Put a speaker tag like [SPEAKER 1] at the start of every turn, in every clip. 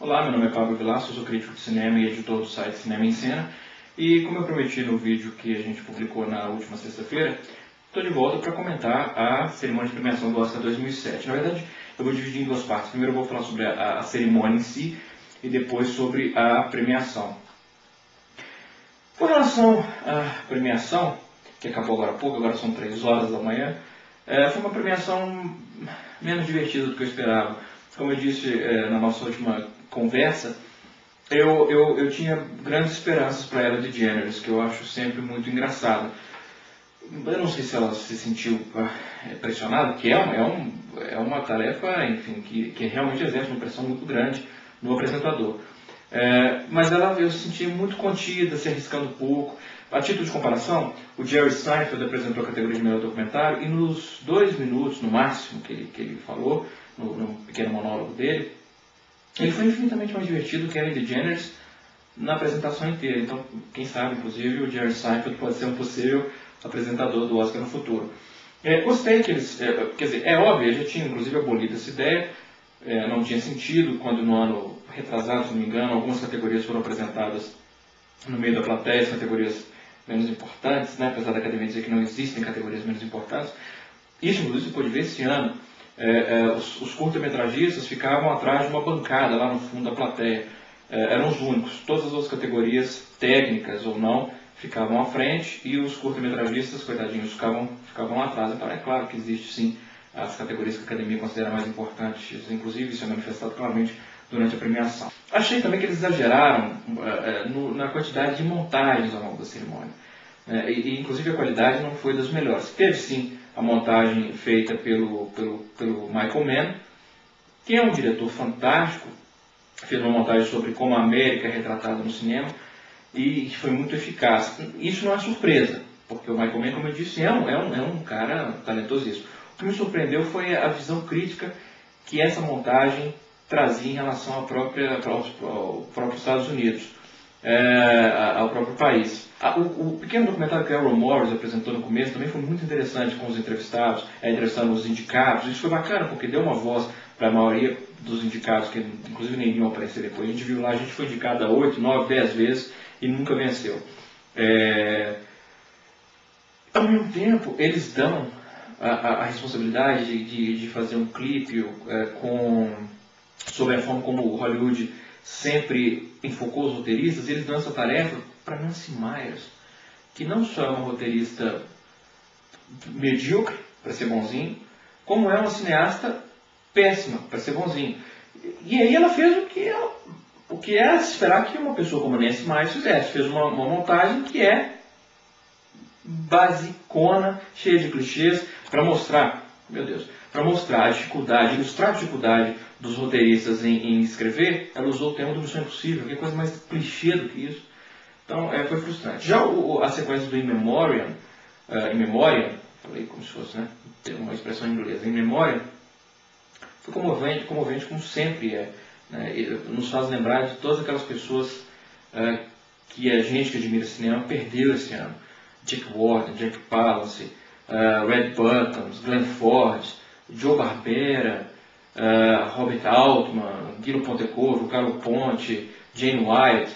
[SPEAKER 1] Olá, meu nome é Pablo Vilaço, sou crítico de cinema e editor do site Cinema em Cena. E como eu prometi no vídeo que a gente publicou na última sexta-feira, estou de volta para comentar a cerimônia de premiação do Oscar 2007. Na verdade, eu vou dividir em duas partes. Primeiro eu vou falar sobre a cerimônia em si e depois sobre a premiação. Com relação à premiação, que acabou agora há pouco, agora são 3 horas da manhã, foi uma premiação menos divertida do que eu esperava. Como eu disse na nossa última conversa, eu tinha grandes esperanças para Ellen DeGeneres, que eu acho sempre muito engraçada. Eu não sei se ela se sentiu pressionada, que é uma tarefa, enfim, que realmente exerce uma pressão muito grande no apresentador. Mas eu senti muito contida, se arriscando pouco. A título de comparação, o Jerry Seinfeld apresentou a categoria de melhor documentário e nos 2 minutos, no máximo, que ele falou, no pequeno monólogo dele, ele foi infinitamente mais divertido que Ellen DeGeneres na apresentação inteira. Então, quem sabe, inclusive, o Jerry Seinfeld pode ser um possível apresentador do Oscar no futuro. Gostei que eles... quer dizer, é óbvio, eu já tinha inclusive abolido essa ideia, não tinha sentido quando no ano retrasado, se não me engano, algumas categorias foram apresentadas no meio da plateia, as categorias menos importantes, né? Apesar da academia dizer que não existem categorias menos importantes. Isso, inclusive, você pode ver esse ano. Os curta-metragistas ficavam atrás de uma bancada lá no fundo da plateia. Eram os únicos. Todas as outras categorias, técnicas ou não, ficavam à frente e os curta-metragistas, coitadinhos, ficavam lá atrás. Então é claro que existe sim as categorias que a academia considera mais importantes, inclusive isso é manifestado claramente durante a premiação. Achei também que eles exageraram na quantidade de montagens ao longo da cerimônia. E inclusive a qualidade não foi das melhores. Teve sim a montagem feita pelo Michael Mann, que é um diretor fantástico, fez uma montagem sobre como a América é retratada no cinema e que foi muito eficaz. Isso não é surpresa, porque o Michael Mann, como eu disse, é um cara talentosíssimo. O que me surpreendeu foi a visão crítica que essa montagem trazia em relação ao próprio Estados Unidos, ao próprio país. O pequeno documentário que a Errol Morris apresentou no começo também foi muito interessante com os entrevistados, entrevistando os indicados. Isso foi bacana porque deu uma voz para a maioria dos indicados, que inclusive nem iam aparecer depois. A gente viu lá, a gente foi indicado 8, 9, 10 vezes e nunca venceu. Ao mesmo tempo, eles dão a responsabilidade de fazer um clipe sobre a forma como o Hollywood sempre enfocou os roteiristas. Eles dão essa tarefa para Nancy Meyers, que não só é uma roteirista medíocre, para ser bonzinho, como é uma cineasta péssima, para ser bonzinho. E aí ela fez o que é se esperar que uma pessoa como Nancy Meyers fizesse. Fez uma montagem que é basicona, cheia de clichês, para mostrar, meu Deus, para mostrar a dificuldade, ilustrar a dificuldade dos roteiristas em escrever. Ela usou o tema do Missão Impossível, que é coisa mais clichê do que isso. Então foi frustrante. Já a sequência do In Memoriam, falei como se fosse, né, ter uma expressão em inglês, In Memoriam, foi comovente como sempre é. Né, nos faz lembrar de todas aquelas pessoas que a gente que admira cinema perdeu esse ano. Jack Warden, Jack Palance, Red Buttons, Glenn Ford, Joe Barbera, Robert Altman, Guido Pontecorvo, Carlo Ponte, Jane White,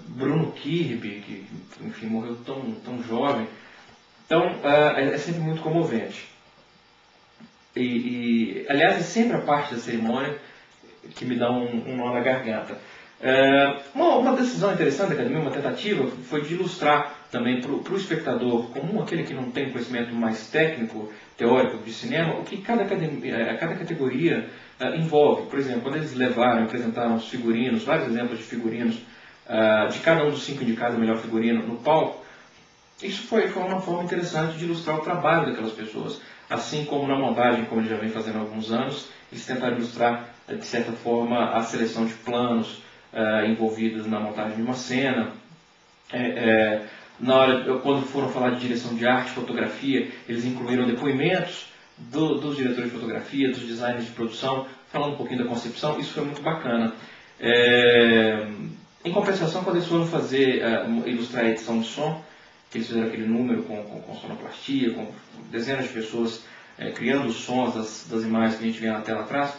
[SPEAKER 1] Bruno Kirby, que enfim, morreu tão jovem. Então é sempre muito comovente. Aliás, é sempre a parte da cerimônia que me dá um nó na garganta. Uma decisão interessante da academia, uma tentativa, foi de ilustrar também para o espectador comum, aquele que não tem conhecimento mais técnico, teórico de cinema, o que cada categoria envolve. Por exemplo, quando eles apresentaram os figurinos, vários exemplos de figurinos, de cada um dos 5 indicados, o melhor figurino no palco, isso foi uma forma interessante de ilustrar o trabalho daquelas pessoas. Assim como na montagem, como ele já vem fazendo há alguns anos, eles tentaram ilustrar, de certa forma, a seleção de planos envolvidos na montagem de uma cena. Quando foram falar de direção de arte, fotografia, eles incluíram depoimentos dos diretores de fotografia, dos designers de produção, falando um pouquinho da concepção. Isso foi muito bacana. Em compensação, quando eles foram ilustrar a edição de som, que eles fizeram aquele número com sonoplastia, com dezenas de pessoas criando os sons das imagens que a gente vê na tela atrás,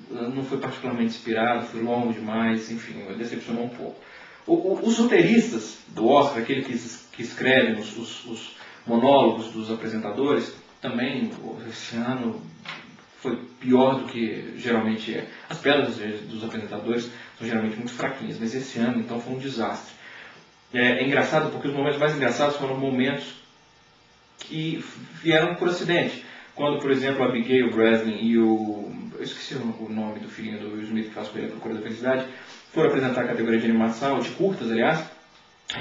[SPEAKER 1] não foi particularmente inspirado, foi longo demais, enfim, decepcionou um pouco. Os roteiristas do Oscar, aquele que escrevem os monólogos dos apresentadores, também esse ano foi pior do que geralmente é. As pedras dos apresentadores são geralmente muito fraquinhas, mas esse ano então foi um desastre. É engraçado porque os momentos mais engraçados foram momentos que vieram por acidente. Quando, por exemplo, a Abigail Breslin e eu esqueci o nome do filhinho do Will Smith que faz com ele A Procura da Felicidade, foram apresentar a categoria de animação, de curtas, aliás,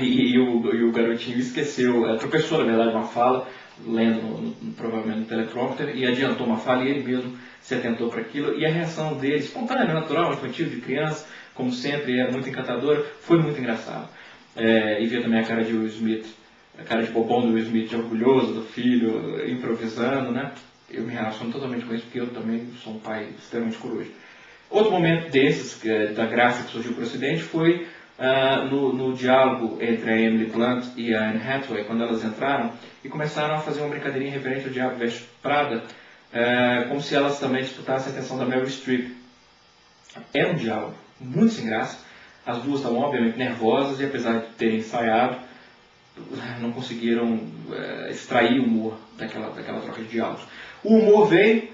[SPEAKER 1] e o garotinho esqueceu, tropeçou, na verdade, uma fala, lendo provavelmente no teleprompter, e adiantou uma fala e ele mesmo se atentou para aquilo, e a reação dele, espontânea, natural, infantil, de criança, como sempre, é muito encantadora, foi muito engraçado. E ver também a cara de Will Smith, a cara de bobão do Will Smith, orgulhoso do filho, improvisando, né? Eu me relaciono totalmente com isso, porque eu também sou um pai extremamente coruja. Outro momento desses, da graça que surgiu por acidente, foi no diálogo entre a Emily Blunt e a Anne Hathaway, quando elas entraram e começaram a fazer uma brincadeirinha referente ao Diabo Veste Prada, como se elas também disputassem a atenção da Meryl Streep. Era um diálogo muito sem graça, as duas estavam obviamente nervosas e apesar de terem ensaiado, não conseguiram extrair o humor daquela troca de diálogos. O humor veio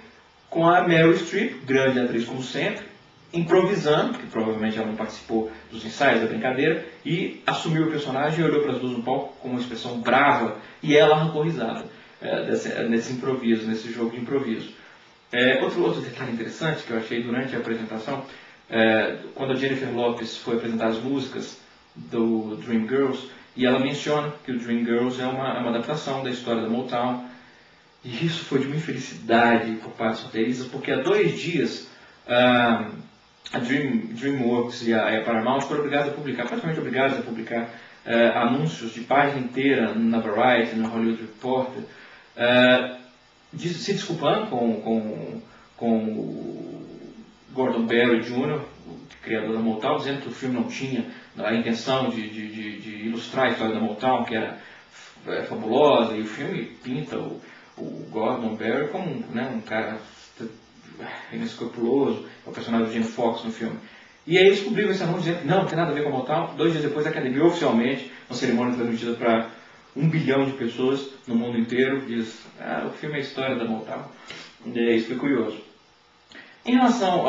[SPEAKER 1] com a Meryl Streep, grande atriz como sempre, improvisando, porque provavelmente ela não participou dos ensaios da brincadeira, e assumiu o personagem e olhou para as duas no palco com uma expressão brava, e ela arrancou risada nesse improviso, nesse jogo de improviso. Outro detalhe interessante que eu achei durante a apresentação, quando a Jennifer Lopez foi apresentar as músicas do Dreamgirls, e ela menciona que o Dreamgirls é uma adaptação da história da Motown, e isso foi de uma infelicidade por parte dos roteiristas, porque há 2 dias a DreamWorks e a Paramount foram obrigadas a publicar, praticamente obrigadas a publicar anúncios de página inteira na Variety, no Hollywood Reporter, se desculpando com o Gordon Berry Jr., o criador da Motown, dizendo que o filme não tinha a intenção de ilustrar a história da Motown, que era fabulosa, e o filme pinta o Gordon Berry como um cara inescrupuloso, é o personagem do Jim Fox no filme. E aí eles publicam esse anúncio dizendo que não tem nada a ver com a Motown. 2 dias depois a Academia oficialmente, uma cerimônia transmitida para 1 bilhão de pessoas no mundo inteiro, diz o filme é a história da Motown. Isso foi curioso. Em relação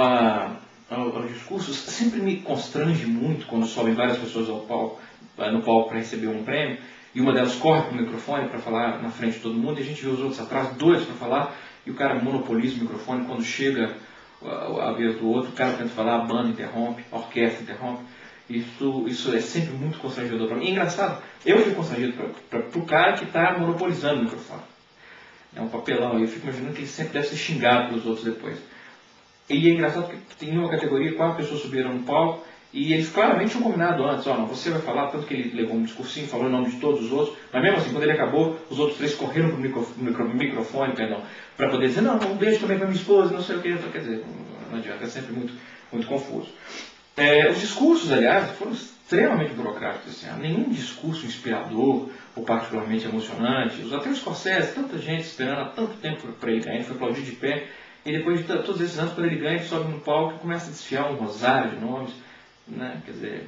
[SPEAKER 1] aos discursos, sempre me constrange muito quando sobem várias pessoas no palco para receber um prêmio, e uma delas corre para o microfone para falar na frente de todo mundo, e a gente vê os outros atrás, doidos para falar, e o cara monopoliza o microfone. Quando chega a vez do outro, o cara tenta falar, a banda interrompe, a orquestra interrompe. Isso é sempre muito constrangedor para mim. E é engraçado, eu fico constrangido para o cara que está monopolizando o microfone. É um papelão, eu fico imaginando que ele sempre deve ser xingado pelos outros depois. E é engraçado que tem uma categoria, 4 pessoas subiram no palco, e eles claramente tinham combinado antes, não, você vai falar, tanto que ele levou um discursinho, falou em nome de todos os outros, mas mesmo assim, quando ele acabou, os outros 3 correram para o microfone, para poder dizer, não, um beijo também para minha esposa, não sei o que, quer dizer, não adianta, é sempre muito, muito confuso. Os discursos, aliás, foram extremamente burocráticos esse ano, nenhum discurso inspirador ou particularmente emocionante. Até o Scorsese, tanta gente esperando há tanto tempo para ele ganhar, ele foi aplaudir de pé, e depois de todos esses anos, quando ele ganha, ele sobe no palco e começa a desfiar um rosário de nomes, né? Quer dizer,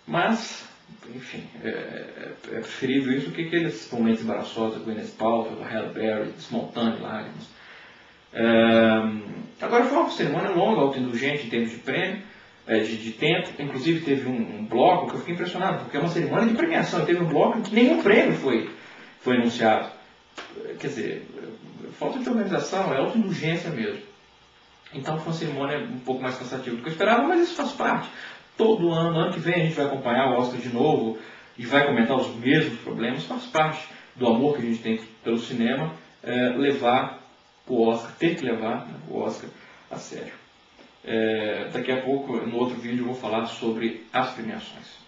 [SPEAKER 1] mas, enfim, é preferível isso do que aqueles momentos embaraçosos da Gwyneth Paltrow, do Halle Berry, desmontando de lágrimas. Agora foi uma cerimônia longa, autoindulgente em termos de prêmio, de tempo. Inclusive teve um bloco que eu fiquei impressionado, porque é uma cerimônia de premiação, e teve um bloco em que nenhum prêmio foi anunciado. Quer dizer, falta de organização, é autoindulgência mesmo. Então foi uma cerimônia um pouco mais cansativa do que eu esperava, mas isso faz parte. Todo ano que vem a gente vai acompanhar o Oscar de novo e vai comentar os mesmos problemas, faz parte do amor que a gente tem pelo cinema, levar o Oscar, ter que levar o Oscar a sério. Daqui a pouco, no outro vídeo, eu vou falar sobre as premiações.